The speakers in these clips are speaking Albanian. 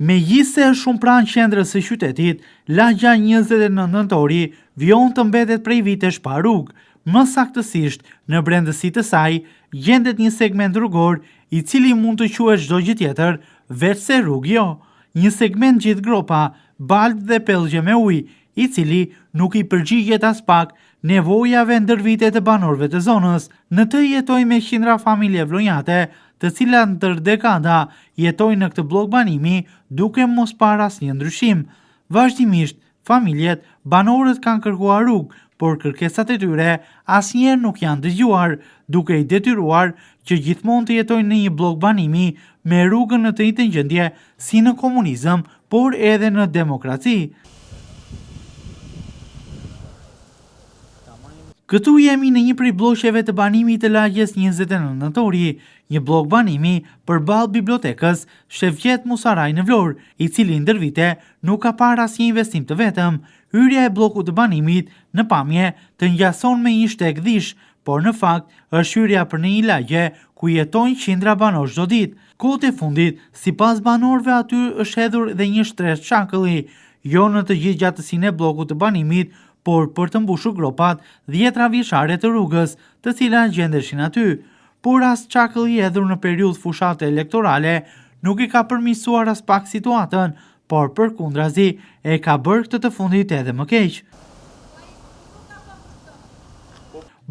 Megjithëse është shumë pranë qendrës së qytetit, lagja 29 nëntori vjon të mbetet prej vitesh pa rrugë. Më saktësisht, në brendësi të saj, gjendet një segment rrugor i cili mund të quhet çdo gjë tjetër, veçse rrugë jo. Një segment gjithë gropa, baltë dhe pellgje me ujë, i cili nuk i përgjigjet as pak nevojave ndërvite të banorëve të zonës. Në të jetojnë me qindra familje vlonjate, të cilat ndër dekada jetojnë në këtë blok banimi duke mos parë asnjë ndryshim. Vazhdimisht, familjet, banorët kanë kërkuar rrugë, por kërkesat e tyre asnjëherë nuk janë dëgjuar, duke i detyruar që gjithmonë të jetojnë në një blok banimi me rrugën në të njëjtën gjendje si në komunizëm, por edhe në demokraci. Këtu jemi në një prej blloqeve të banimit të lagjes 29 nëntori, një blok banimi përballë bibliotekës Shefqet Musaraj në Vlorë, i cili ndër vite nuk ka parë asnjë investim të vetëm. Hyrja e bllokut të banimit në pamje të ngjason me një shteg dhish, por në fakt është hyrja për në një lagje ku jetojnë qindra banor çdo ditë. Kohët e fundit, sipas banorëve, aty është hedhur dhe një shtresh çakëlli, jo në të gjithë gjatësinë e bllokut të banimit, por për të mbushur gropat 10 vjeçare të rrugës, të cilat gjendeshin aty. Por as çakëlli hedhur në periudhë fushate elektorale nuk i ka përmirësuar as pak situatën, por përkundrazi e ka bërë këtë të fundit edhe më keq.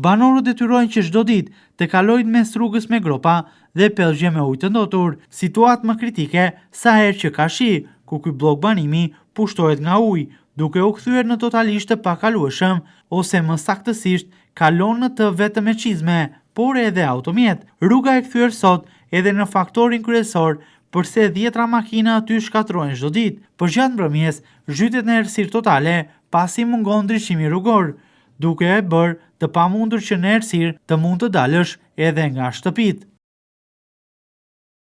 Banorët detyrojnë që çdo ditë të kalojnë mes rrugës me gropa dhe pellgje me ujë të ndotur, situatë më kritike sa herë që ka shi, ku ky blok banimi pushtohet nga ujë, duke u kthyer në totalisht të pakalueshëm, ose më saktësisht kalon në të vetëm me çizme, por edhe automjet. Rruga e kthyer sot edhe në faktorin kryesor përse 10 makina aty shkatrohen çdo ditë. Përgjatë mbrëmjes, zhytet në errësirë totale pasi mungon ndriçimi rrugor, duke e bërë të pamundur që në errësirë të mund të dalësh edhe nga shtëpitë.